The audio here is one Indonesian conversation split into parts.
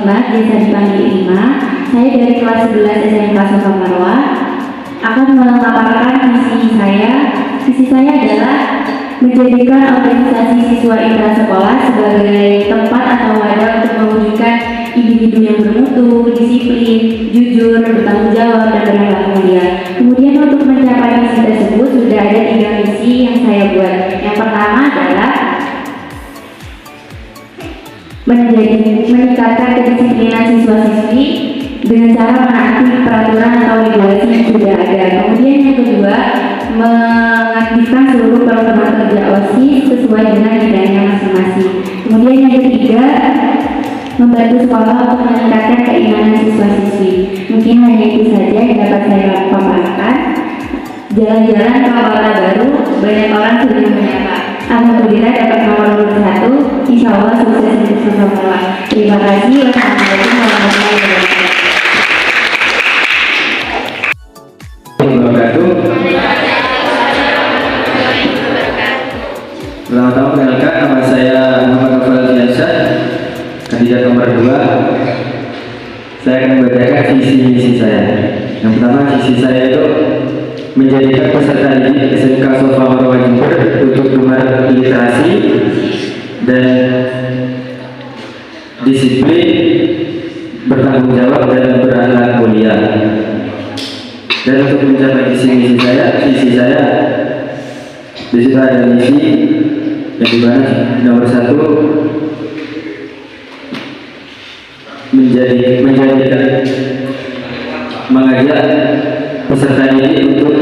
Sofia, biasa dipanggil Ima. Saya dari kelas 11 SMK Sofa Marwah akan memaparkan visi saya. Visi saya adalah menjadikan organisasi siswa intrasekolah sebagai tempat atau wadah untuk mewujudkan individu yang bermutu, disiplin, jujur, bertanggung jawab, dan berakhlak mulia. Kemudian untuk mencapai visi tersebut sudah ada 3 misi yang saya buat. Yang pertama adalah meningkatkan kedisiplinan siswa-siswi dengan cara menaati peraturan atau regulasi yang sudah ada. Kemudian yang kedua, mengaktifkan seluruh program kerja OSIS sesuai dengan bidangnya masing-masing. Kemudian yang ketiga, membantu sekolah untuk meningkatkan keimanan siswa-siswi. Mungkin hanya itu saja yang dapat saya paparkan. Jalan-jalan ke kota baru, banyak orang sudah menyapa. Alhamdulillah dapat nomor 1. Insya Allah sukses untuk semua. Terima kasih. Wassalamualaikum warahmatullahi wabarakatuh. Pertama-tama perkenalkan, nama saya Muhammad Nofal Fiansyah, kandidat nomor 2. Saya akan membacakan visi-misi saya. Yang pertama, visi saya itu menjadikan peserta didik SMK Sofa Marwah Jember untuk gemar literasi dan disiplin, bertanggung jawab, dan berakhlak mulia. Dan untuk mencapai visi saya di situ ada misi yang dimana nomor 1 mengajak peserta didik untuk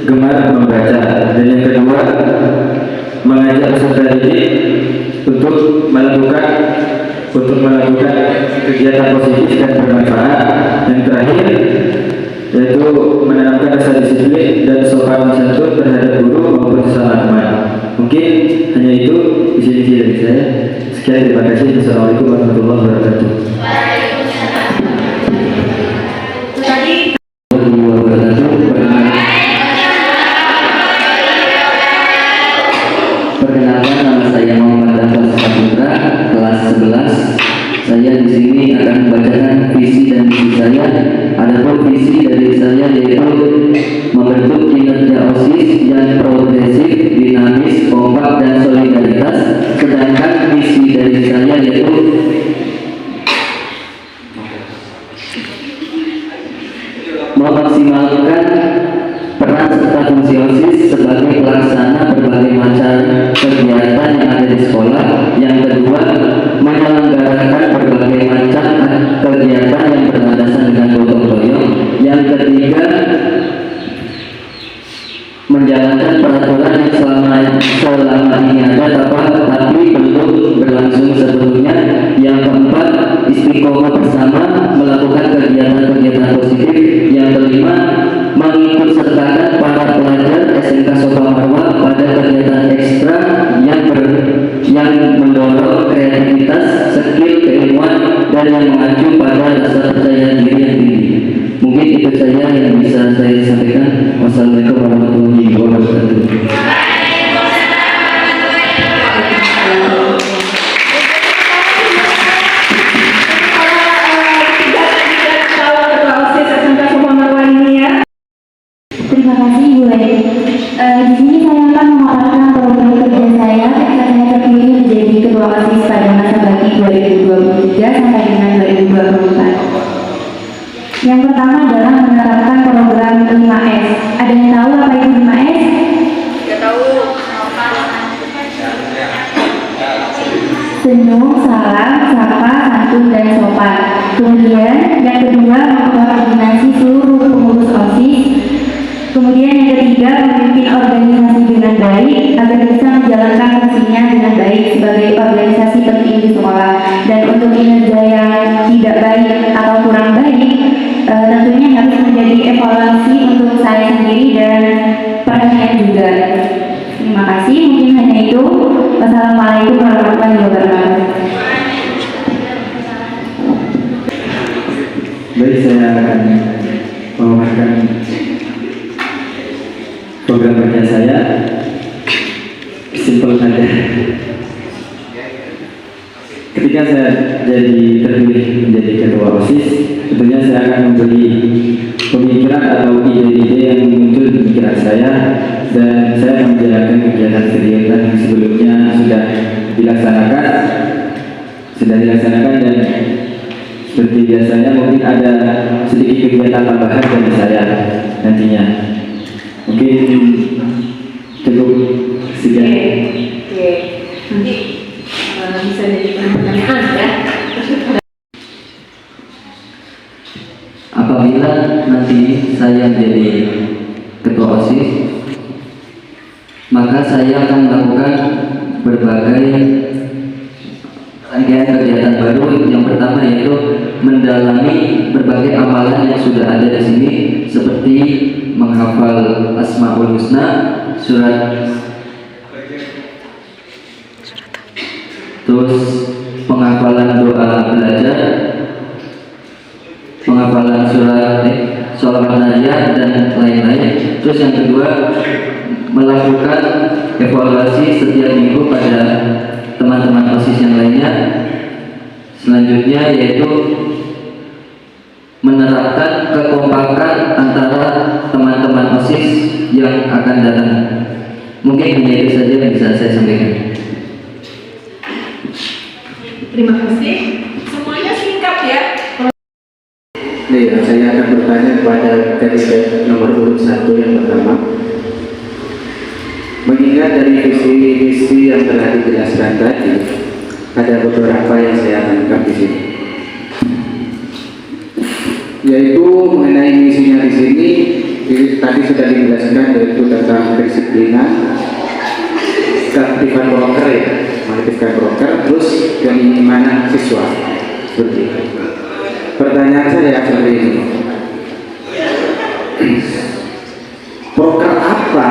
gemar membaca, dan yang kedua mengajak peserta didik untuk melakukan kegiatan positif dan bermanfaat. Yang terakhir yaitu menanamkan rasa disiplin dan sopan santun terhadap guru maupun sesama teman. Mungkin hanya itu visi-misi dari saya. Sekian, terima kasih. Assalamualaikum warahmatullahi wabarakatuh. Perkenalkan, nama saya Muhammad Nofal Saputra, kelas 11. Saya di sini akan membacakan visi dan misi saya. Adapun visi dari saya yaitu membentuk kinerja OSIS yang progresif, dinamis, kompak, dan solidaritas. Sedangkan visi dari saya yaitu memaksimalkan peran serta fungsi OSIS sebagai pelaksana berbagai macam kegiatan yang ada di sekolah. Yang kedua, menyelenggarakan berbagai macam kegiatan yang berlandasan dengan gotong royong. Yang ketiga, menjalankan peraturan yang selama ini ada tapi belum berlangsung sebelumnya. Yang keempat, istiqomah bersama melakukan kegiatan-kegiatan positif. Yang kelima, mengikut sertakan para pelajar SMK Sofa Marwah pada kegiatan ekstra yang mendorong kreativitas, skill, keilmuan, dan yang mengacu pada rasa percaya diri yang tinggi. Mungkin itu saja yang bisa saya sampaikan. Wassalamualaikum warahmatullahi wabarakatuh. Terima kasih Bu Edi. Di sini saya akan memaparkan program kerja saya ketika saya terpilih menjadi ketua OSIS pada masa bakti 2023 sampai dengan 2024. Yang pertama adalah menerapkan program 5S. Ada yang tahu apa itu 5S? Tidak tahu. Senyum, salam, sapa, santun, dan sopan. Kemudian yang kedua, mengkoordinasi seluruh pengurus OSIS. Kemudian yang ketiga, memimpin organisasi dengan baik agar bisa menjalankan fungsinya dengan baik sebagai organisasi penting di sekolah. Dan untuk kinerja yang tidak baik atau kurang baik, tentunya harus menjadi evaluasi untuk saya sendiri dan perhatian juga. Terima kasih, mungkin hanya itu. Wassalamualaikum warahmatullahi wabarakatuh. Baik, saya akan memaparkan program kerja saya. Simpel saja. Ketika ketika saya jadi terpilih menjadi ketua OSIS, tentunya saya akan memberi pemikiran atau ide-ide yang muncul di pikiran saya, dan saya akan menjalankan kegiatan-kegiatan yang sebelumnya sudah dilaksanakan dan seperti biasanya mungkin ada sedikit kegiatan tambahan dari saya nantinya. Mungkin cukup sekian. Oke. Nanti bisa jadi pertanyaan ya. Apabila nanti saya menjadi ketua OSIS, maka saya akan melakukan berbagai rangkaian kegiatan baru. Yang pertama yaitu mendalami berbagai amalan yang sudah ada di sini, seperti menghafal Asmaul Husna, terus penghafalan doa belajar, penghafalan sholawat nariyah dan lain-lain. Terus yang kedua, melakukan evaluasi setiap minggu pada teman-teman OSIS yang lainnya. Selanjutnya yaitu menerapkan kekompakan antara teman-teman OSIS yang akan datang. Mungkin hanya itu saja yang bisa saya sampaikan. Terima kasih. Semuanya singkat ya. Iya, saya akan bertanya kepada kandidat nomor urut 1 yang pertama. Mengingat dari visi-visi yang telah dijelaskan tadi, ada beberapa yang saya tangkap di sini, yaitu mengenai misinya di sini. Tadi sudah dijelaskan, yaitu tentang kedisiplinan, keaktifan broker ya, mengaktifkan broker, terus keimanan siswa. Seperti itu. Pertanyaan saya seperti ini, broker apa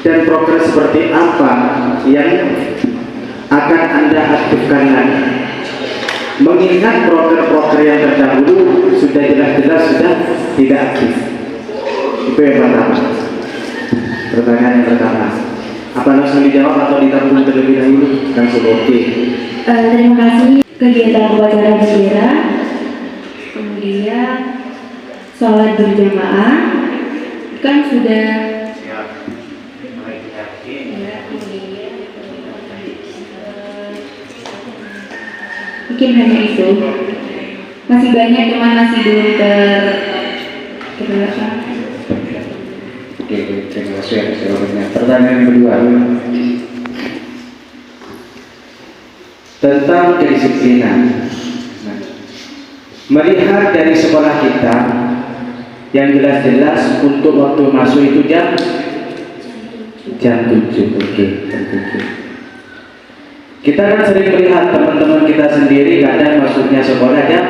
dan broker seperti apa yang akan Anda aktifkan lagi? Mengingat broker-broker yang terdahulu sudah jelas-jelas sudah tidak aktif. Itu yang pertama. Pertanyaan yang pertama, apa langsung dijawab atau ditampung terlebih dahulu? Langsung oke. Terima kasih. Kegiatan upacara bendera, kemudian sholat berjamaah, kan sudah mungkin hanya itu. Masih banyak, cuman masih belum terlaksana. Oke, terima kasih atas jawabannya. Pertanyaan yang kedua, tentang kedisiplinan. Melihat dari sekolah kita yang jelas-jelas untuk waktu masuk itu jam 7. Oke, jam 7. Kita kan sering melihat teman-teman kita sendiri kadang masuknya sekolah jam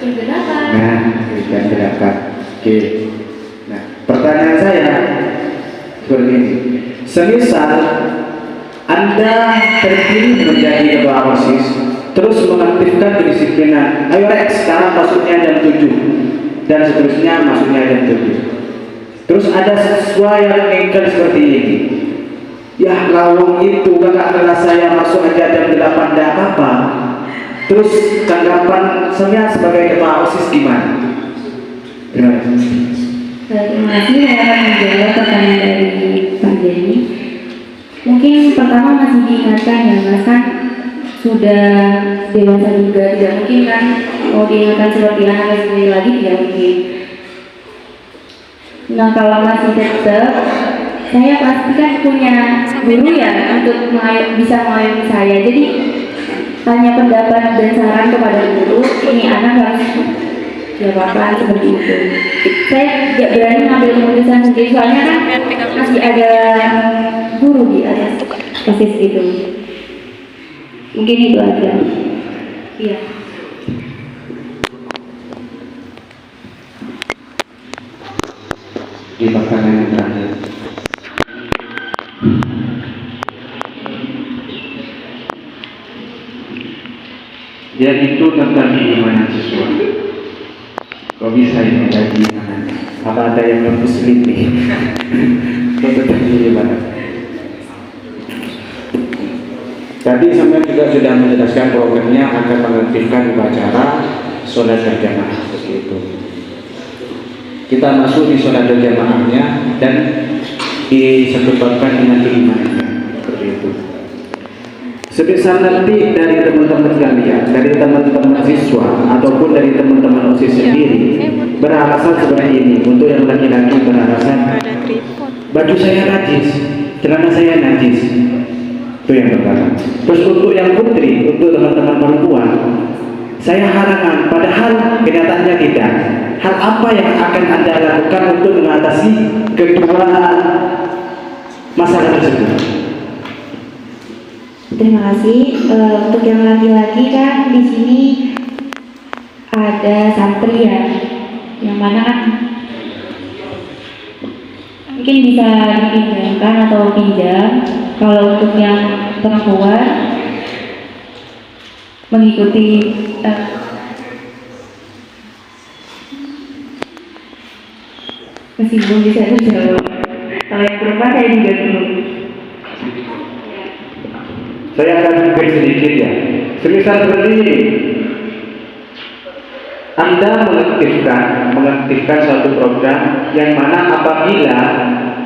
8. Nah, jam 8. Oke. Nah, pertanyaan saya seperti ini. Semisal Anda terpilih menjadi ketua OSIS, terus mengaktifkan kedisiplinan. Ayo Rex, sekarang masuknya jam 7 dan seterusnya masuknya jam 7. Terus ada siswa yang ngengkel seperti ini. Ya lawang itu kakak kelas saya masuk aja jam 8 tidak apa-apa. Terus tanggapan saya sebagai ketua OSIS gimana? Terima kasih. Terima kasih. Saya akan menjawab pertanyaan dari Pak Jenny. Mungkin pertama masih diingatkan ya Mas, kan sudah dewasa juga, tidak mungkin kan mau diingatkan seperti anak sendiri lagi, tidak mungkin. Nah kalau masih tetap, saya pasti kan punya guru ya untuk bisa mengayomi saya. Jadi tanya pendapat dan saran kepada guru, ini anak harus diapakan seperti itu. Saya tidak berani mengambil keputusan sendiri, soalnya kan masih ada guru di atas OSIS itu. Mungkin itu aja. Iya. Di pertanyaan yang terakhir, yaitu tentang keimanan siswa. Kok bisa ini ada keimanan? Apa ada yang non-muslim nih? Kok tentang keimanan? Tadi saya juga sudah menjelaskan programnya akan mengaktifkan upacara sholat berjamaah seperti itu. Kita masuk di sholat berjamaahnya dan disebutkan dengan keimanannya seperti itu. Sebisa nanti dari teman-teman kalian, dari teman-teman siswa ataupun dari teman-teman OSIS sendiri beralasan seperti ini. Untuk yang laki-laki beralasan baju saya najis, celana saya najis, itu yang pertama. Terus untuk yang putri, untuk teman-teman perempuan, saya halangan, padahal kenyataannya tidak. Hal apa yang akan Anda lakukan untuk mengatasi kedua masalah tersebut? Terima kasih. Untuk yang laki-laki kan di sini ada santri ya, yang mana kan mungkin bisa dipinjamkan atau pinjam. Kalau untuk yang perempuan mengikuti masih belum bisa dijawab. Kalau yang perempuan saya juga belum. Saya akan beri sedikit ya. Semisal seperti ini, Anda mengaktifkan suatu program yang mana apabila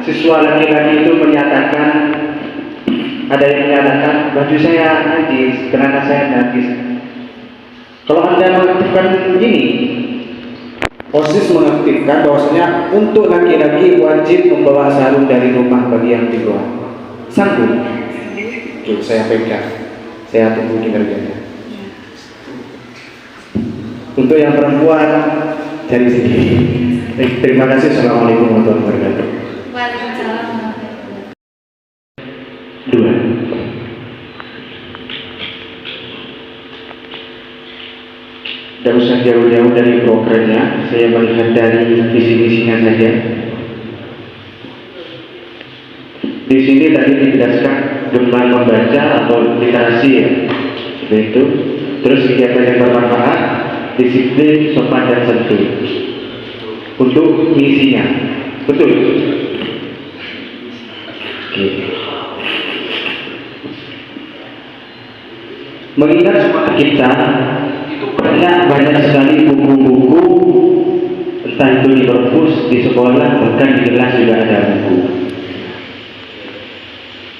siswa laki-laki itu menyatakan, ada yang menyatakan baju saya najis, celana saya najis. Kalau Anda mengaktifkan ini, OSIS mengaktifkan bahwasanya untuk laki-laki wajib membawa sarung dari rumah bagi yang di luar. Sanggup? Oke, saya pegang. Saya tunggu kinerjanya. Untuk yang perempuan dari sini. Terima kasih. Assalamualaikum warahmatullahi wabarakatuh. Waalaikumsalam. Dua. Tidak usah jauh-jauh dari programnya, saya melihat dari visi-misinya saja. Di sini tadi dijelaskan gemar membaca atau literasi ya, seperti itu. Terus kegiatan yang bermanfaat, disiplin, sopan dan santun. Untuk misinya, betul. Oke. Mengingat semangat kita itu banyak sekali buku-buku, entah itu di perpus, di sekolah, bahkan di kelas juga ada buku.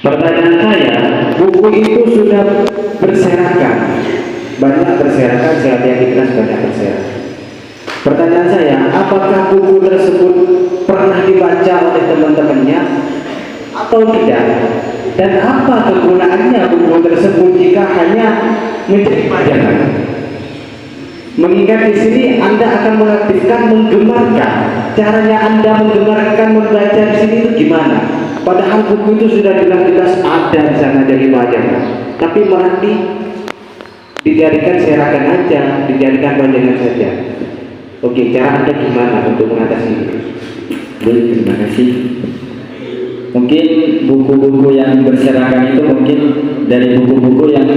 Pertanyaan saya, buku itu sudah berserakan, banyak berserakan, saya lihat di kelas banyak berserakan. Pertanyaan saya, apakah buku tersebut pernah dibaca oleh teman-temannya atau tidak? Dan apa kegunaannya buku tersebut jika hanya menjadi pajangan? Mengingat di sini Anda akan mengaktifkan menggemarkan. Caranya Anda menggemarkan membaca di sini itu gimana? Padahal buku itu sudah jelas-jelas ada di sana jadi pajangan, tapi malah dijadikan serakan aja, dijadikan pajangan saja. Oke, cara Anda gimana untuk mengatasi itu? Baik, terima kasih. Mungkin buku-buku yang berserakan itu mungkin dari buku-buku yang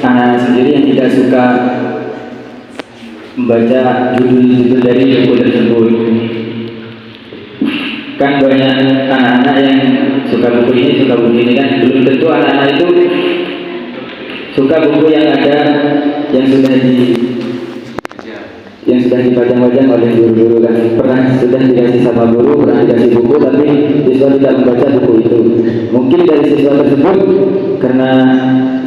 anak sendiri yang tidak suka membaca judul-judul dari buku tersebut. Kan banyak anak-anak yang suka buku ini, suka buku ini, kan belum tentu anak-anak itu suka buku yang ada yang sudah dipajang-pajang oleh guru-guru, kan pernah sudah dikasih sama guru, pernah dikasih buku, tapi siswa tidak membaca buku itu. Mungkin dari siswa tersebut karena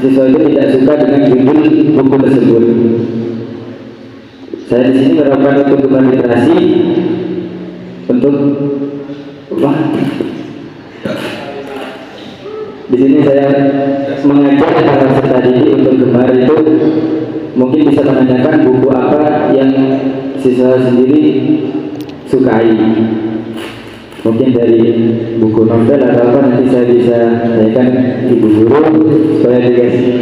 siswa itu tidak suka dengan judul buku tersebut. Saya di sini berharap untuk literasi, untuk di sini saya mengajak para peserta didik untuk gemar itu mungkin bisa menanyakan buku apa yang siswa sendiri sukai. Mungkin dari buku novel atau apa, nanti saya bisa tanyakan ibu guru supaya dikasih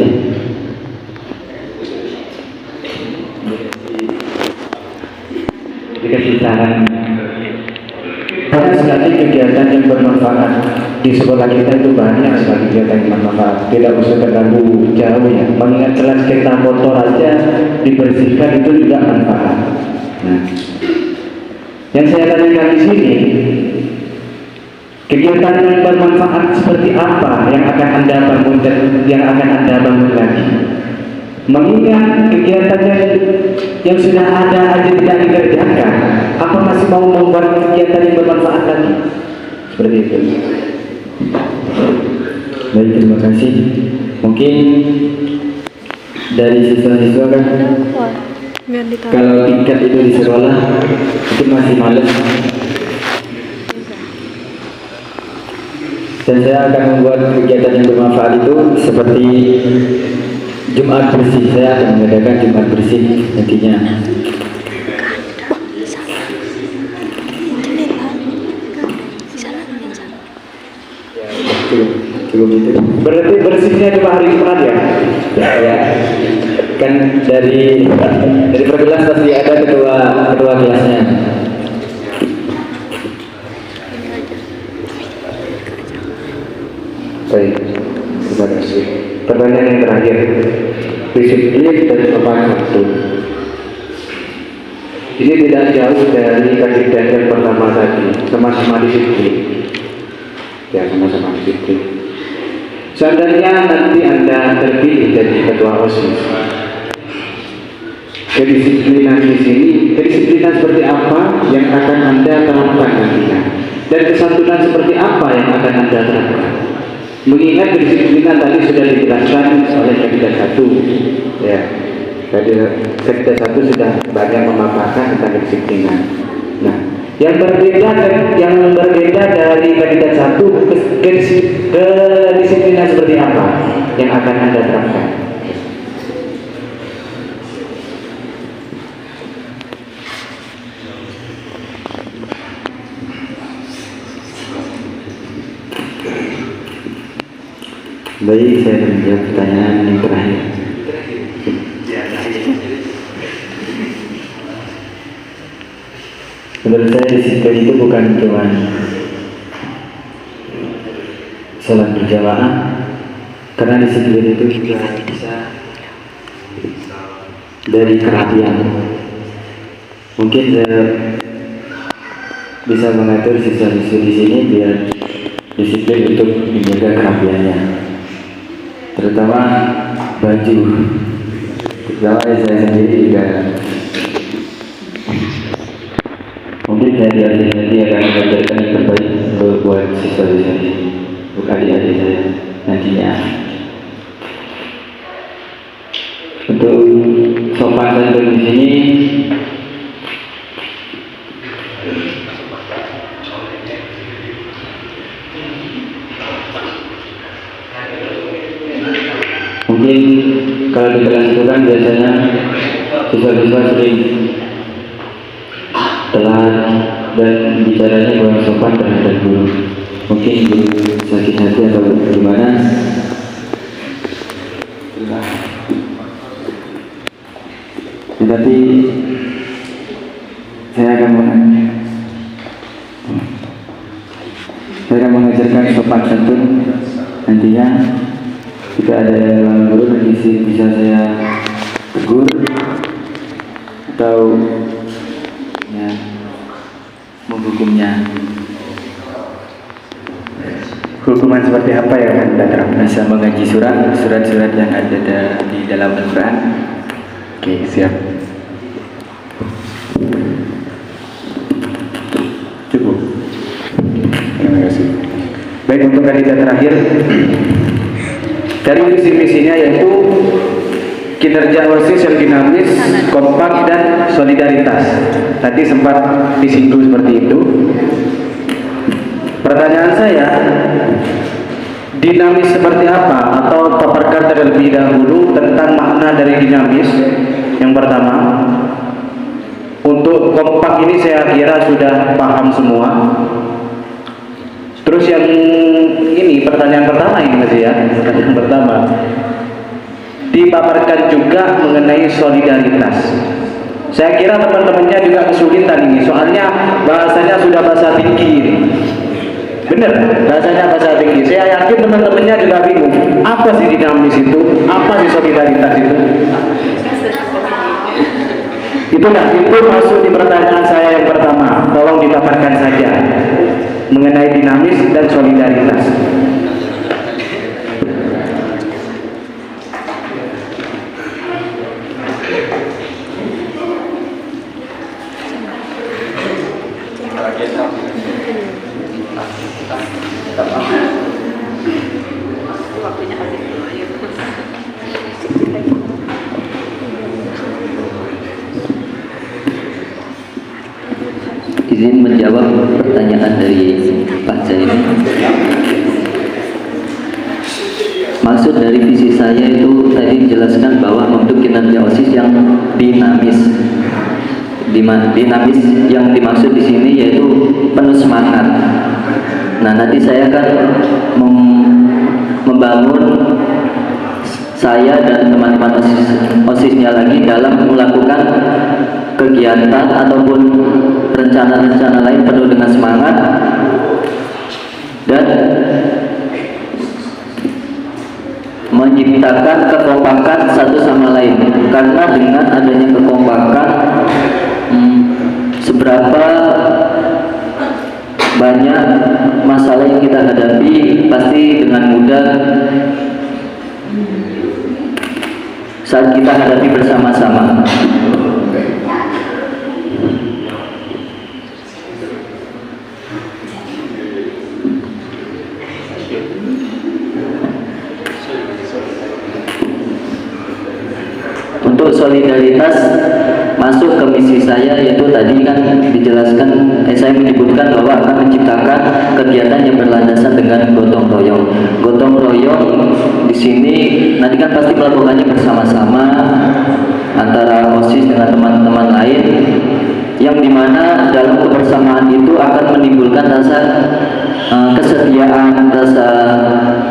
saran. Banyak sekali kegiatan yang bermanfaat di sekolah kita, itu banyak sekali kegiatan yang bermanfaat. Tidak usah terlalu jauh ya. Mengingat kelas kita motor aja dibersihkan itu juga manfaat. Nah, yang saya tanyakan di sini, Kegiatan yang bermanfaat seperti apa yang akan Anda bangun dan yang akan Anda bangun lagi? Mengingat kegiatan yang sudah ada aja tidak dikerjakan, apa masih mau membuat kegiatan yang bermanfaat lagi? Seperti itu. Baik, terima kasih. Mungkin dari siswa-siswa kan, kalau tingkat itu di sekolah mungkin masih males. Dan saya akan membuat kegiatan yang bermanfaat itu seperti Jumat bersih. Saya akan mengadakan Jumat bersih nantinya. Cukup itu. Berarti bersihnya cuma hari Jumat ya? Ya. Kan dari perkelas pasti ada ketua kelasnya. Baik, terima kasih. Pertanyaan yang terakhir, disiplin dan sopan santun. Ini tidak jauh dari kandidat yang pertama tadi, sama-sama disiplin. Ya, sama-sama disiplin. Seandainya nanti Anda terpilih jadi ketua OSIS, kedisiplinan di sini, kedisiplinan seperti apa yang akan Anda terapkan nantinya, dan kesantunan seperti apa yang akan Anda terapkan. Mengingat kedisiplinan tadi sudah dijelaskan oleh kandidat 1, ya, kandidat 1 sudah banyak memaparkan tentang kedisiplinan. Nah, yang berbeda dari kandidat 1, kedisiplinan seperti apa yang akan Anda terapkan? Baik, saya akan menjawab pertanyaan yang terakhir. Menurut saya disiplin itu bukan cuma sholat berjamaah, karena disiplin itu juga bisa dari kerapian. Mungkin saya bisa mengatur siswa-siswi di sini biar disiplin untuk menjaga kerapiannya, terutama baju. Terutama saya sendiri juga mungkin saya di akhir nanti akan mengajarkan yang terbaik untuk buat siswa-siswa ini, untuk adik-adik saya nantinya. Untuk sopan santun di sini, mungkin kalau di kelas itu kan biasanya siswa-siswa sering telat dan bicaranya kurang sopan terhadap guru. Mungkin guru sakit hati atau bagaimana. Tetapi saya akan mengajarkan sopan santun nantinya. Jika ada yang guru nanti bisa saya tegur atau ya, menghukumnya. Hukuman seperti apa yang Anda terapkan? Bisa mengaji surat-surat yang ada di dalam Al-Quran. Oke, siap. Cukup. Terima kasih. Baik, untuk kandidat terakhir, dari visi-misinya yaitu kinerja OSIS yang dinamis, kompak, dan solidaritas. Tadi sempat disinggung seperti itu. Pertanyaan saya, dinamis seperti apa? Atau paparkan terlebih dahulu tentang makna dari dinamis. Yang pertama, untuk kompak ini saya kira sudah paham semua. Terus yang ini pertanyaan pertama ini masih ya, pertanyaan pertama dipaparkan juga mengenai solidaritas. Saya kira teman-temannya juga kesulitan ini, soalnya bahasanya sudah bahasa tinggi ini. Bener, bahasanya bahasa tinggi. Saya yakin teman-temannya juga bingung. Apa sih dinamis itu? Apa sih solidaritas itu? Itu masuk di pertanyaan saya yang pertama. Tolong dipaparkan saja. mengenai dinamis dan solidaritas. Izin menjawab pertanyaan dari Pak Zaini. Maksud dari visi saya itu tadi dijelaskan bahwa membentuk kinerja OSIS yang dinamis. Dinamis yang dimaksud di sini yaitu penuh semangat. Nah, nanti saya akan membangun saya dan teman-teman OSISnya lagi dalam melakukan kegiatan ataupun rencana-rencana lain penuh dengan semangat dan menciptakan kekompakan satu sama lain, karena dengan adanya kekompakan seberapa banyak masalah yang kita hadapi pasti dengan mudah saat kita hadapi bersama-sama. Untuk solidaritas masuk ke misi saya, yaitu tadi kan dijelaskan, saya menyebutkan bahwa akan menciptakan kegiatan yang berlandasan dengan gotong royong. Gotong royong di sini nanti kan pasti melakukannya bersama-sama antara OSIS dengan teman-teman lain, yang dimana dalam kebersamaan itu akan menimbulkan rasa kesetiaan, rasa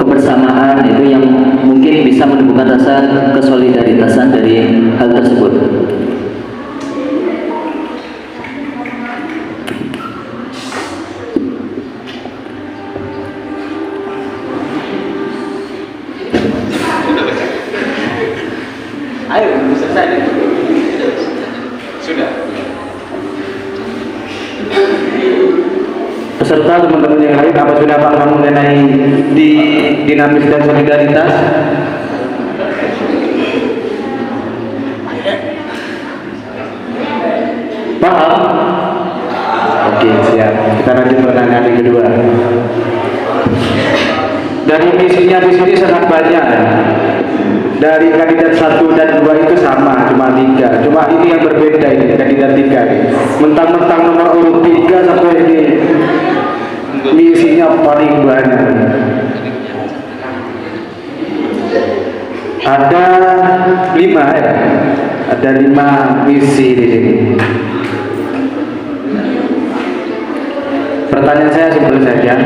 kebersamaan, itu yang mungkin bisa menimbulkan rasa kesolidaritasan dari hal tersebut. Ayo, selesai. Sudah. Peserta teman-teman yang lain, apa sudah paham mengenai dinamis dan solidaritas? Paham? Oke, siap. Kita lanjut pertanyaan yang kedua. Dari misinya di sini sangat banyak ya. Dari kandidat 1 dan 2 itu sama, cuma 3. Cuma ini yang berbeda, ini kandidat 3 ini. Mentang-mentang nomor urut 3 sampai ini misinya paling banyak. Ada 5 ya. Ada 5 misi di sini. Pertanyaan saya simpel saja.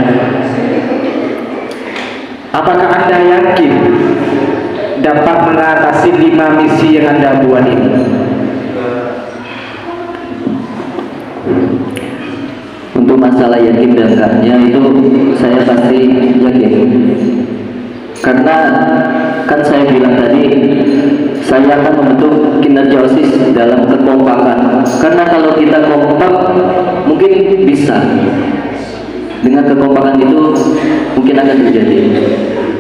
Apakah Anda yakin dapat mengatasi 5 misi yang Anda buat ini? Untuk masalah yakin dan enggaknya itu saya pasti yakin, karena kan saya bilang tadi saya akan membentuk kinerja OSIS dalam kekompakan. Karena kalau kita kompak mungkin bisa, dengan kekompakan itu mungkin akan terjadi.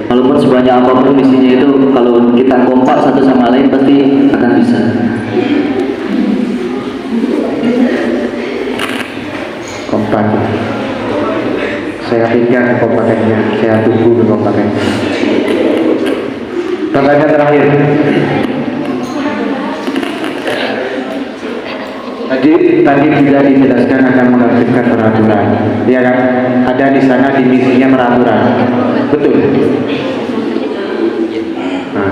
Walaupun sebanyak apapun misinya itu, kalau kita kompak satu sama lain pasti akan bisa. Kompak. Saya pegang kekompakannya, saya tunggu kekompakannya. Pertanyaan terakhir. Tadi tidak dijelaskan akan menertibkan peraturan, ya kan? Ada di sana di misinya peraturan, betul? Nah,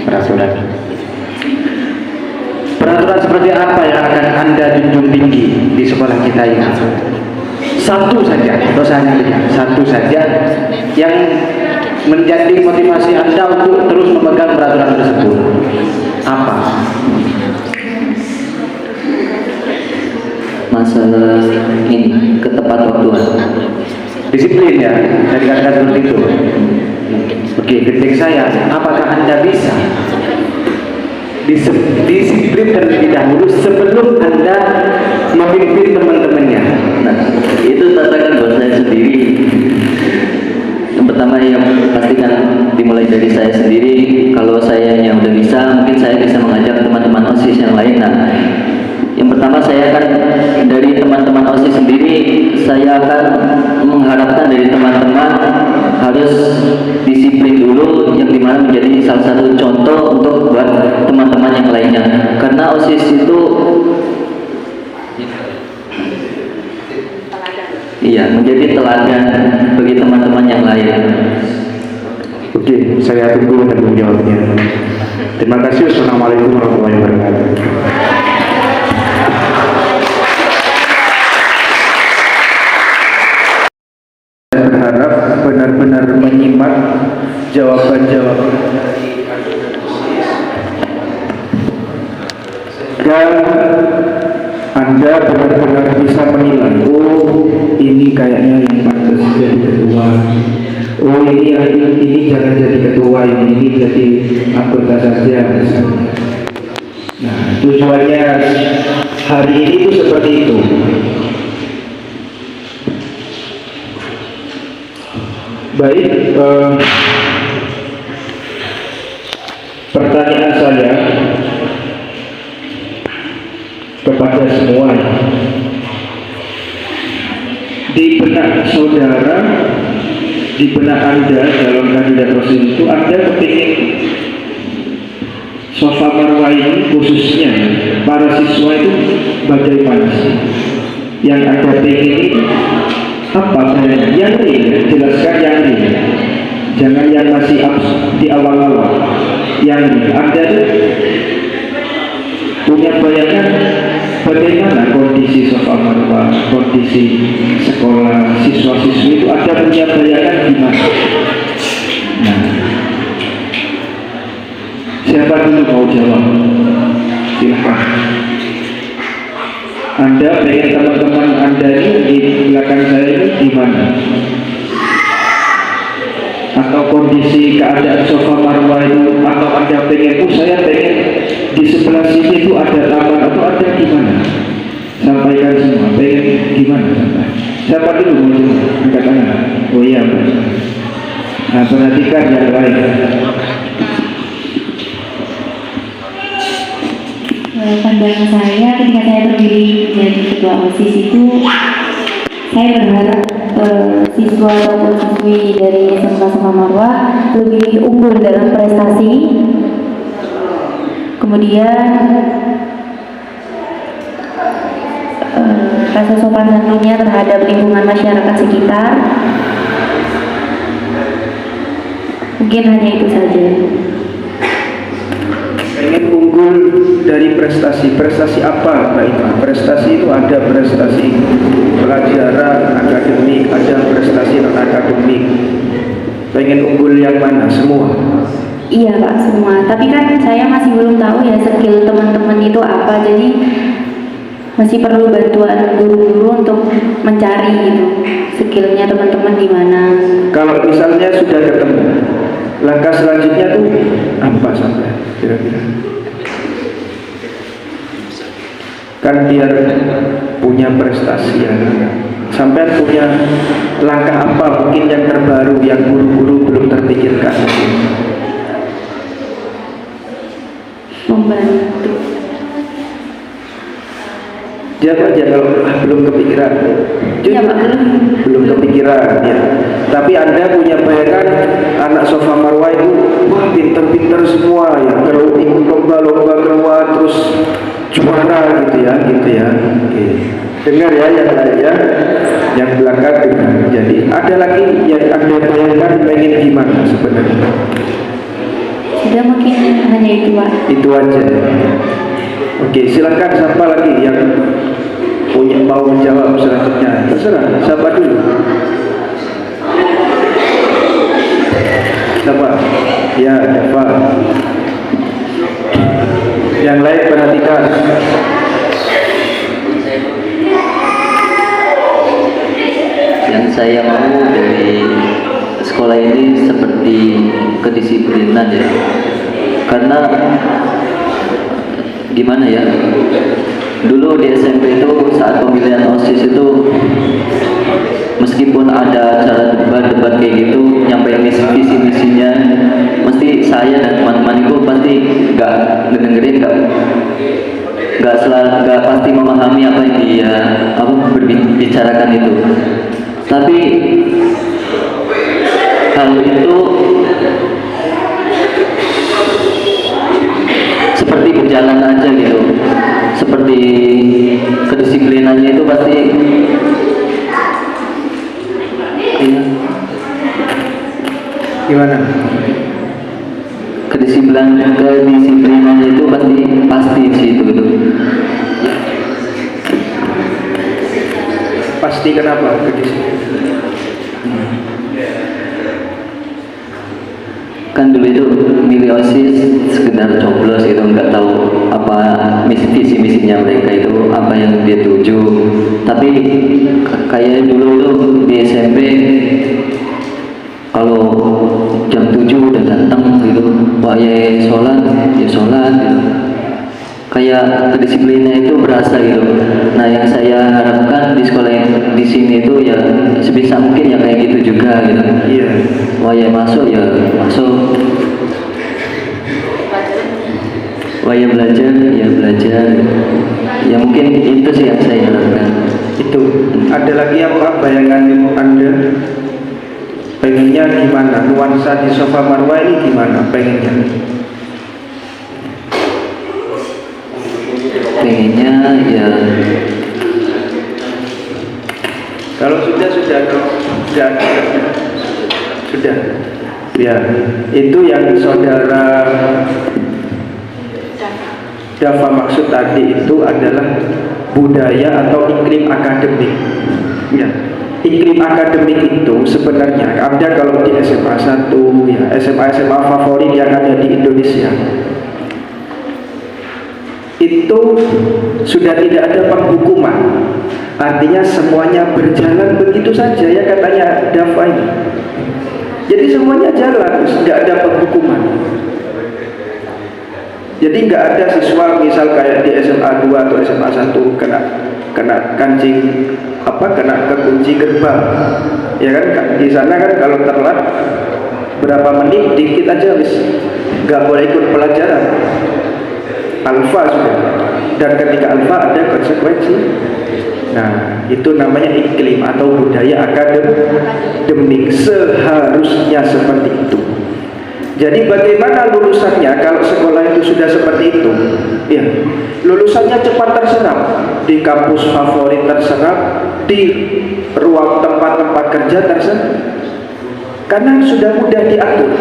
peraturan. Peraturan seperti apa yang akan Anda junjung tinggi di sekolah kita ini? Satu saja, dosanya satu saja yang menjadi motivasi Anda untuk terus memegang peraturan tersebut. Apa? Masalah ini ketepat waktuan. Disiplin ya, dari kata seperti itu. Oke, kritik saya, apakah Anda bisa disiplin terlebih dahulu sebelum Anda memimpin teman-temannya? Nah, itu tantangan buat sendiri. Yang pertama yang pastikan dimulai dari saya sendiri. Kalau saya yang udah bisa, mungkin saya bisa mengajak teman-teman OSIS yang lain. Nah, yang pertama saya akan dari teman-teman OSIS sendiri, saya akan mengharapkan dari teman-teman harus disiplin dulu, yang dimana menjadi salah satu contoh untuk buat teman-teman yang lainnya. Karena OSIS itu menjadi teladan bagi teman-teman yang lain. Oke, saya tunggu tanggung jawabnya. Terima kasih. Wassalamualaikum warahmatullahi wabarakatuh. Saya berharap benar-benar menyimak jawaban-jawaban dan Anda benar-benar bisa menilai, oh ini kayaknya yang pantas jadi ketua, oh ini jangan jadi ketua, yang ini jadi anggota saja. Nah, tujuannya hari ini itu seperti itu. Baik, pertanyaan saya kepada semua, di benak saudara, di benak Anda dalam kandidat OSIS itu, Anda kepingin sofa marwah ini khususnya para siswa itu bagaimana sih? Yang Anda ingin apa? Yang real, jelaskan yang real, jangan yang masih di awal-awal. Yang real, Anda punya bayangan bagaimana kondisi sofa marwah, kondisi sekolah siswa-siswi itu, Anda punya bayangan gimana? Nah, siapa dulu mau jawab? Silahkan. Anda pengen teman-teman Anda ini di belakang saya ini gimana? Atau kondisi keadaan sofa marwah itu, atau Anda pengen, saya pengen di sebelah sini itu ada taman, atau ada gimana? Sampaikan semua, pengen gimana? Siapa dulu mau jawab? Angkat tangan. Oh iya, Pak. Nah, perhatikan yang lain. Pandangan saya ketika saya terpilih menjadi ketua OSIS itu, saya berharap siswa atau siswi dari SMK Sofa Marwah lebih unggul dalam prestasi, kemudian rasa sopan santunnya terhadap lingkungan masyarakat sekitar. Mungkin hanya itu saja. Pengen unggul dari prestasi apa Mbak Ima? Prestasi itu ada prestasi pelajaran akademik, ada prestasi non akademik. Pengen unggul yang mana? Semua? Iya Pak, semua. Tapi kan saya masih belum tahu ya skill teman-teman itu apa, jadi masih perlu bantuan guru-guru untuk mencari gitu skillnya teman-teman di mana. Kalau misalnya sudah ketemu, langkah selanjutnya tuh apa sampai kira-kira? Kan biar punya prestasi ya, sampai punya langkah apa mungkin yang terbaru yang guru-guru belum terpikirkan? Membantu. Jawab aja kalau belum kepikiran. Ya, Pak. Belum kepikiran ya. Tapi Anda punya bayangan anak Sofa Marwah itu wah pinter-pinter semua ya. Kalau ikut lomba-lomba keluar terus juara gitu ya. Oke. Dengar ya yang lain ya. Yang belakang dengar. Jadi ada lagi yang Anda bayangkan pengen gimana sebenarnya? Sudah, mungkin hanya itu Pak. Itu aja. Oke, silakan siapa lagi yang punya mau menjawab selanjutnya? Terserah, siapa dulu? Siapa? Ya, siapa? Yang lain perhatikan. Yang saya mau dari sekolah ini seperti kedisiplinan ya, karena gimana ya, dulu di SMP itu saat pemilihan OSIS itu meskipun ada acara debat-debat kayak gitu nyampein visi misinya, mesti saya dan teman-teman itu pasti nggak ngedengerin, nggak pasti memahami apa yang dia berbicarakan itu. Tapi hal itu seperti berjalan aja gitu, seperti kedisiplinannya itu pasti iya. Gimana? Kedisiplinannya itu pasti sih itu gitu. Pasti kenapa kedisiplinan? Kan dulu itu milih OSIS sekedar coblos gitu, nggak tahu apa visi misinya mereka itu apa yang dia tuju. Tapi kayak dulu itu di SMP kalau jam 7 udah datang gitu, wah ya sholat gitu. Kayak kedisiplinnya itu berasa gitu. Nah yang saya harapkan di sekolah yang di sini itu ya sebisa mungkin ya kayak gitu juga gitu. Iya. Wah ya masuk, wah ya belajar, ya mungkin itu sih yang saya harapkan. Itu ada lagi apa bayangan Anda? Pengennya gimana? Nuansa di Safa Marwah ini gimana pengennya? Pengennya ya Kalau sudah ya itu yang saudara Dafa maksud tadi itu adalah budaya atau iklim akademik ya. Iklim akademik itu sebenarnya Anda kalau di SMA 1 ya, SMA favorit yang ada di Indonesia itu sudah tidak ada penghukuman, artinya semuanya berjalan begitu saja ya katanya Dafa ini. Jadi semuanya jalan, nggak ada penghukuman. Jadi nggak ada siswa misal kayak di SMA 2 atau SMA 1 kena kancing kena kekunci gerbang ya kan, di sana kan kalau telat berapa menit dikit aja wis nggak boleh ikut pelajaran alfa sudah, dan ketika alfa ada konsekuensi. Nah itu namanya iklim atau budaya akademik, seharusnya seperti itu. Jadi bagaimana lulusannya kalau sekolah itu sudah seperti itu? Ya, lulusannya cepat terserap di kampus favorit, terserap di ruang tempat-tempat kerja, terserap karena sudah mudah diatur.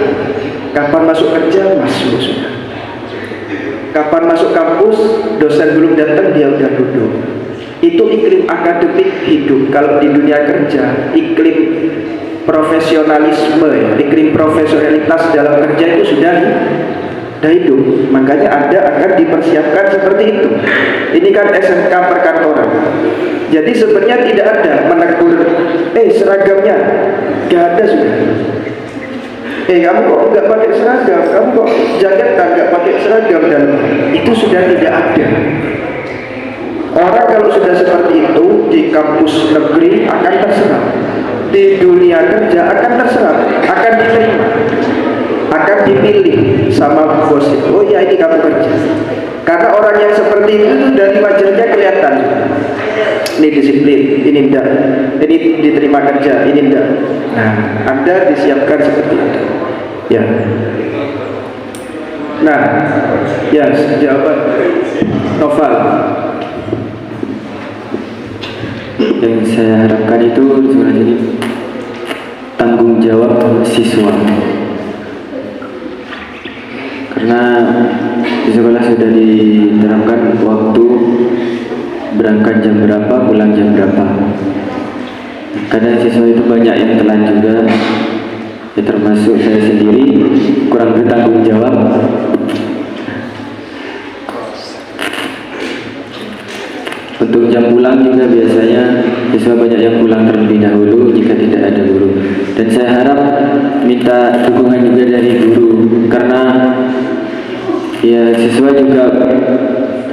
Kapan masuk kerja, masuk sudah. Kapan masuk kampus, dosen belum datang dia udah duduk. Itu iklim akademik hidup. Kalau di dunia kerja, iklim profesionalisme ya, iklim profesionalitas dalam kerja itu sudah hidup. Makanya Anda akan dipersiapkan seperti itu. Ini kan SMK perkantoran. Jadi sebenarnya tidak ada menegur seragamnya nggak ada sudah. Kamu kok nggak pakai seragam, kamu kok jaketan nggak pakai seragam, dan itu sudah tidak ada. Orang kalau sudah seperti itu di kampus negeri akan terserap, di dunia kerja akan terserap, akan diterima, akan dipilih sama bos itu. Oh ya ini kamu kerja. Karena orang yang seperti itu dari wajahnya kelihatan. Ini disiplin, ini enggak. Ini diterima kerja, ini enggak. Nah, Anda disiapkan seperti itu. Ya. Nah, ya jawaban Noval. Yang saya harapkan itu sebenarnya ini tanggung jawab siswa, karena di sekolah sudah diterapkan waktu berangkat jam berapa, pulang jam berapa. Kadang siswa itu banyak yang telat juga, ya termasuk saya sendiri kurang bertanggung jawab. Untuk jam pulang juga biasanya siswa banyak yang pulang terlebih dahulu jika tidak ada guru. Dan saya harap minta dukungan juga dari guru, karena ya siswa juga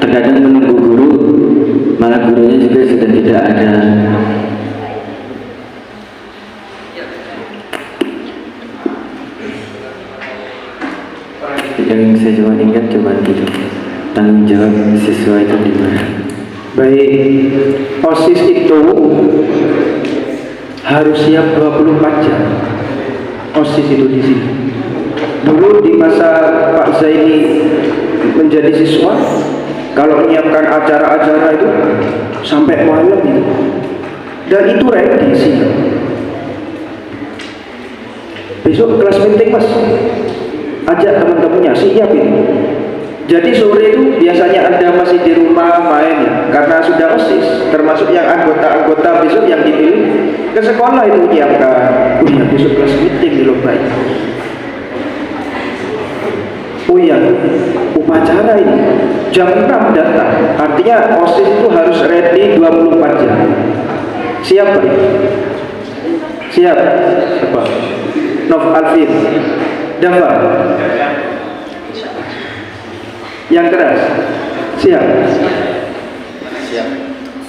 terkadang menunggu guru gurunya juga sudah tidak ada. Yang saya cuma ingat cuma gitu, tanggung jawab siswa itu di mana. Baik, OSIS itu harus siap 24 jam. OSIS itu di sini. Dulu di masa Pak Zaini menjadi siswa, kalau menyiapkan acara-acara itu sampai malam itu, dan itu ready sih. Besok kelas meeting mas, ajak teman-temannya siap ini. Jadi sore itu biasanya Anda masih di rumah main ya, karena sudah OSIS, termasuk yang anggota-anggota besok yang dipilih ke sekolah itu menyiapkan. Oh iya, besok kelas meeting di Lombay. Oh iya, upacara ini jam 6 datang. Artinya OSIS itu harus ready 24 jam. Siap Pak? Siap? Apa? Nov Alvin, Dava, yang keras, siap?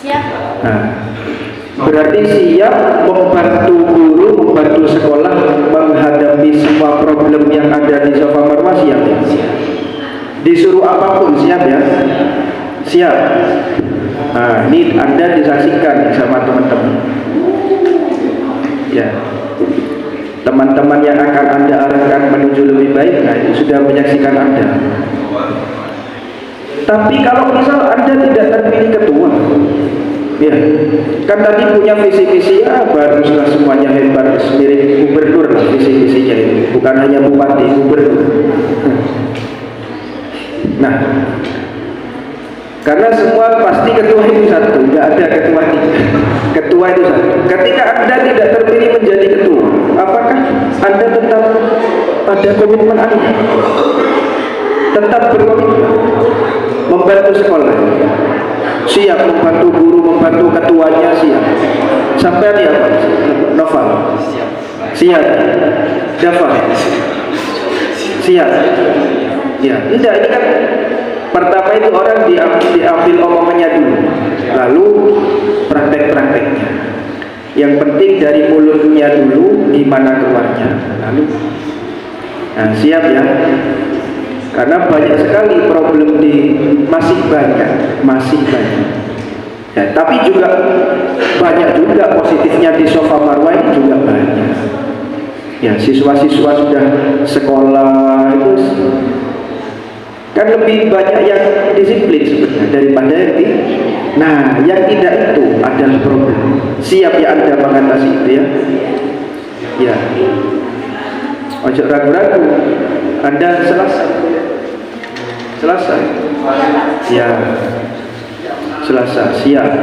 Siap. Nah, berarti siap membantu guru, membantu sekolah menghadapi semua problem yang ada di Sofa Marwah, siap ya? Disuruh apapun siap ya? Siap. Nah, ini Anda disaksikan sama teman-teman. Ya. Teman-teman yang akan Anda arahkan menuju lebih baik, nah itu sudah menyaksikan Anda. Tapi kalau misal Anda tidak terpilih ketua, ya, kan tadi punya visi-visi, baguslah semuanya hebat, mirip gubernur lah visi-visinya itu, bukan hanya bupati, gubernur. Nah, karena semua pasti ketua itu satu, nggak ada ketua tiga. Ketua itu satu. Ketika Anda tidak terpilih menjadi ketua, apakah Anda tetap pada komitmen Anda? Tetap berkomitmen membantu sekolah, siap membantu guru, membantu ketuanya, siap. Sampai dia apa? Novel, siap. Dava, siap. Ya, tidak, ini kan pertama itu orang diambil omongannya dulu, lalu praktek-prakteknya. Yang penting dari mulutnya dulu, gimana keluarnya, lalu nah, siap ya. Karena banyak sekali problem masih banyak. Ya, tapi juga banyak juga positifnya di Sofa Marwah ini juga banyak. Ya, siswa-siswa sudah sekolah itu kan lebih banyak yang disiplin sebenarnya daripada yang nah, yang tidak itu adalah problem. Siap ya Anda mengatasi itu ya? Ya. Ojo ragu-ragu. Anda selesai. Ya. Selasa, siap.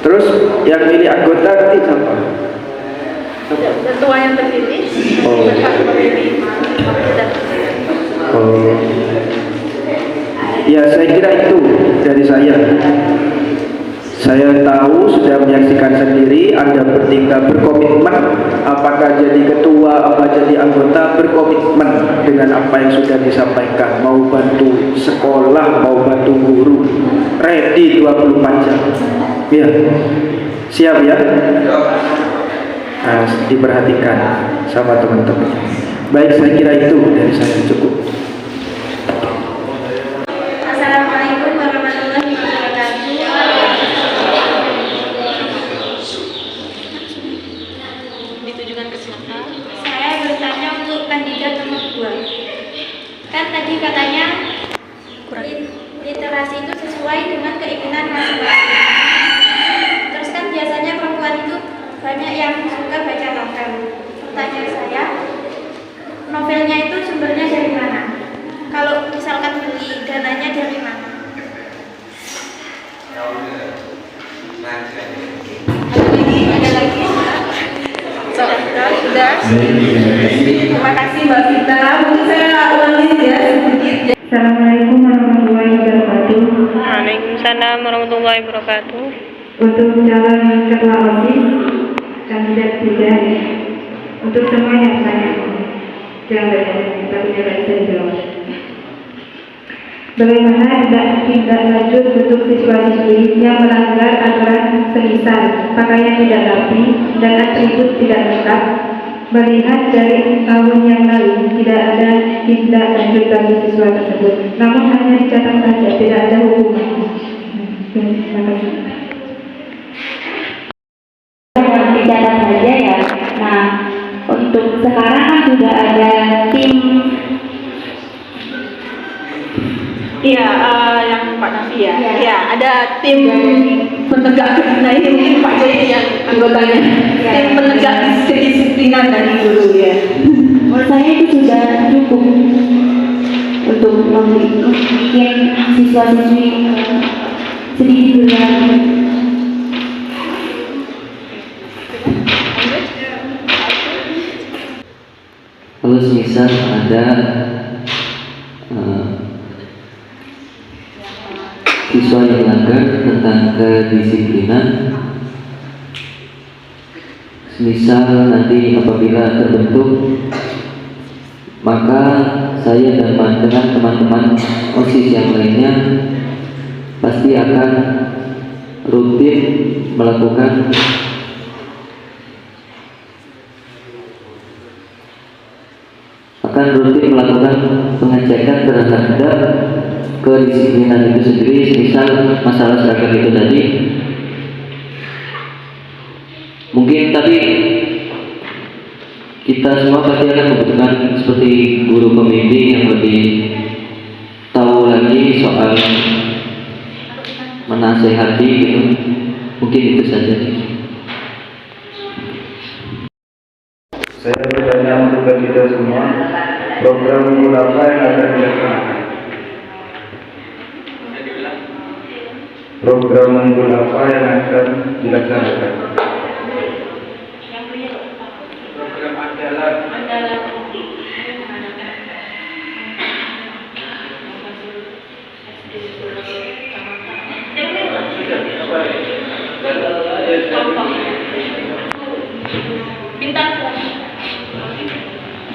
Terus yang milih anggota nanti siapa? Ketua yang terpilih. Oh. Ya, saya kira itu dari saya. Saya tahu, sudah menyaksikan sendiri Anda bertingkah berkomitmen, apakah jadi ketua, apa jadi anggota, berkomitmen dengan apa yang sudah disampaikan. Mau bantu sekolah, mau bantu guru, ready 24 jam. Ya, siap ya? Nah, diperhatikan sama teman-teman. Baik, saya kira itu dari saya cukup. Assalamualaikum warahmatullahi wabarakatuh. Ditujukan ke siapa? Saya bertanya untuk kandidat nomor 2. Kan tadi katanya literasi itu sesuai dengan keinginan masing-masing. Terus kan biasanya perempuan itu banyak yang suka baca novel. Pertanyaan saya, novelnya itu sumbernya dari mana? Kalau misalkan beli, dananya dari mana? Ada lagi? Sudah. Terima kasih Mbak Vita. Mungkin saya ulangi ya sedikit. Assalamualaikum warahmatullahi wabarakatuh. Waalaikumsalam warahmatullahi wabarakatuh. Untuk calon ketua OSIS, kandidat 3, untuk semua yang tanya, jangan banyak, tapi jangan bisa dijawab. Bagaimana tindak lanjut untuk siswa-siswi yang melanggar aturan semisal pakaian tidak rapi dan atribut tidak lengkap? Melihat dari tahun yang lalu tidak ada tindak lanjut bagi siswa tersebut, namun hanya dicatat saja, tidak ada hukuman. Terima kasih. Dicatat saja ya. Nah, untuk sekarang kan sudah ada tim. Iya, yang Pak Nafi ya. Iya. Iya, ada tim penegak. Nah ini mungkin Pak Jai yang anggotanya. Iya. Tim penegak kedisiplinan dari guru ya. Menurut saya itu sudah cukup untuk bikin siswa-siswi sedikit belajar. Kalau semisal ada siswa yang melanggar tentang kedisiplinan, semisal nanti apabila terbentuk, maka saya dan dengan teman-teman OSIS yang lainnya pasti akan rutin melakukan pengecekan terhadap kedisiplinan itu sendiri. Misal masalah seragam itu tadi, mungkin tadi kita semua pasti akan membutuhkan seperti guru pembimbing yang lebih tahu lagi soal menasehati gitu. Mungkin itu saja. Saya bertanya untuk kita semua, program unggul apa yang akan dilaksanakan? Program unggul apa yang akan dilaksanakan? Program andalan.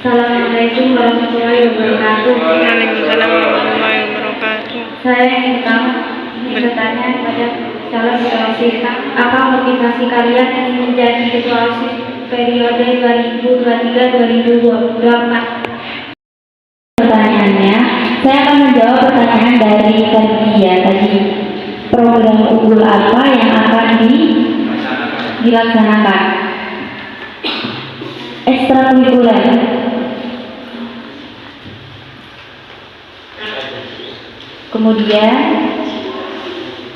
Assalamualaikum warahmatullahi wabarakatuh. Waalaikumsalam warahmatullahi wabarakatuh. Saya ingin bertanya kepada calon ketua OSIS, apa motivasi kalian ingin menjadi ketua OSIS periode 2023-2024? Pertanyaannya, saya akan menjawab pertanyaan dari Ferdia tadi. Program unggul apa yang akan dilaksanakan? Ekstrakurikuler. Kemudian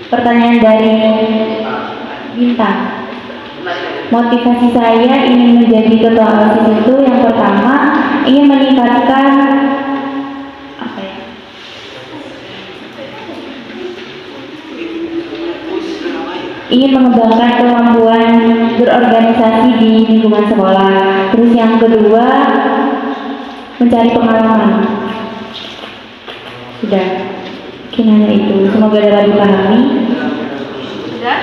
pertanyaan dari Bintang. Motivasi saya ingin menjadi ketua OSIS itu yang pertama ingin meningkatkan ingin mengembangkan kemampuan berorganisasi di lingkungan sekolah. Terus yang kedua mencari pengalaman. Sudah. Mungkin hanya itu. Semoga dapat dipahami. Sudah?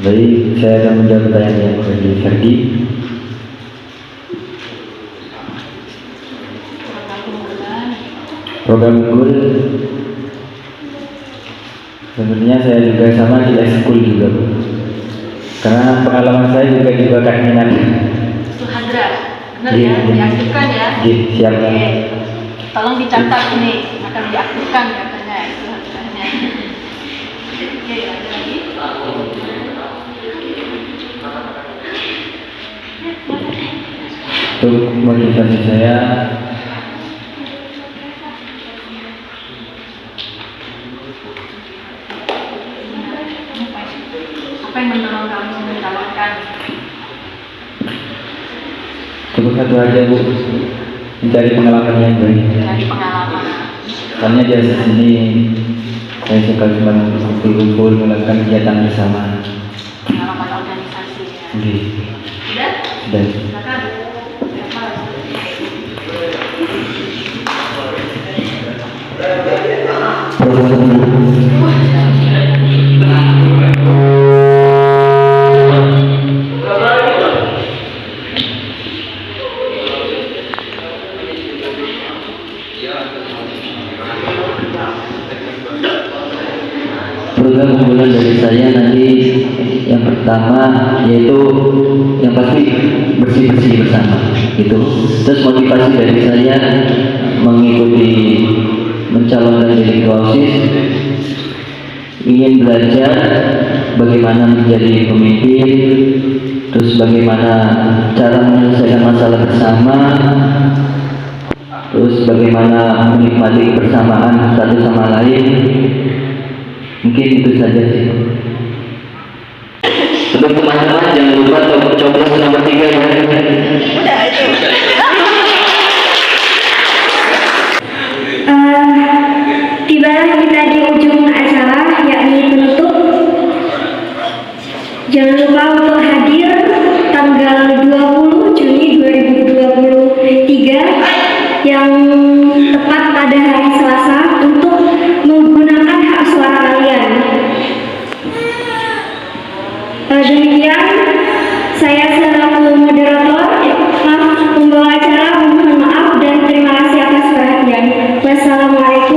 Baik, saya akan menjawab pertanyaan yang dari Ferdi. Program unggul sebenarnya saya juga sama di ekskul juga, Bu. Karena pengalaman saya juga di bakat minat. Suhadra, benar ya, diaktifkan ya. Siap. Oke. Tolong dicatat ini, akan diaktifkan katanya Suhadranya. Oke, ada lagi. Untuk motivasi saya, Apa yang mendorong kamu mencalonkan? cukup satu aja, Bu, mencari pengalaman yang baik. Dari pengalaman. Karena di sini saya suka cuma kumpul-kumpul melakukan kegiatan bersama. Pengalaman organisasi ya. Sudah. Sudah? Silakan. pertama yaitu yang pasti bersih-bersih bersama gitu. Terus motivasi dari saya mengikuti mencalonkan diri ke OSIS, ingin belajar bagaimana menjadi pemimpin, terus bagaimana cara menyelesaikan masalah bersama, terus bagaimana menikmati kebersamaan satu sama lain. Mungkin itu saja sih. Untuk teman-teman jangan lupa coblos nomor 3 ya. Tibalah kita di ujung acara, yakni penutup. Jangan lupa untuk hadir tanggal 20 Juni 2023 yang tepat pada hari Selasa untuk menggunakan hak suara kalian. Demikian, saya selaku moderator, pembawa acara, mohon maaf dan terima kasih atas perhatian. Wassalamualaikum.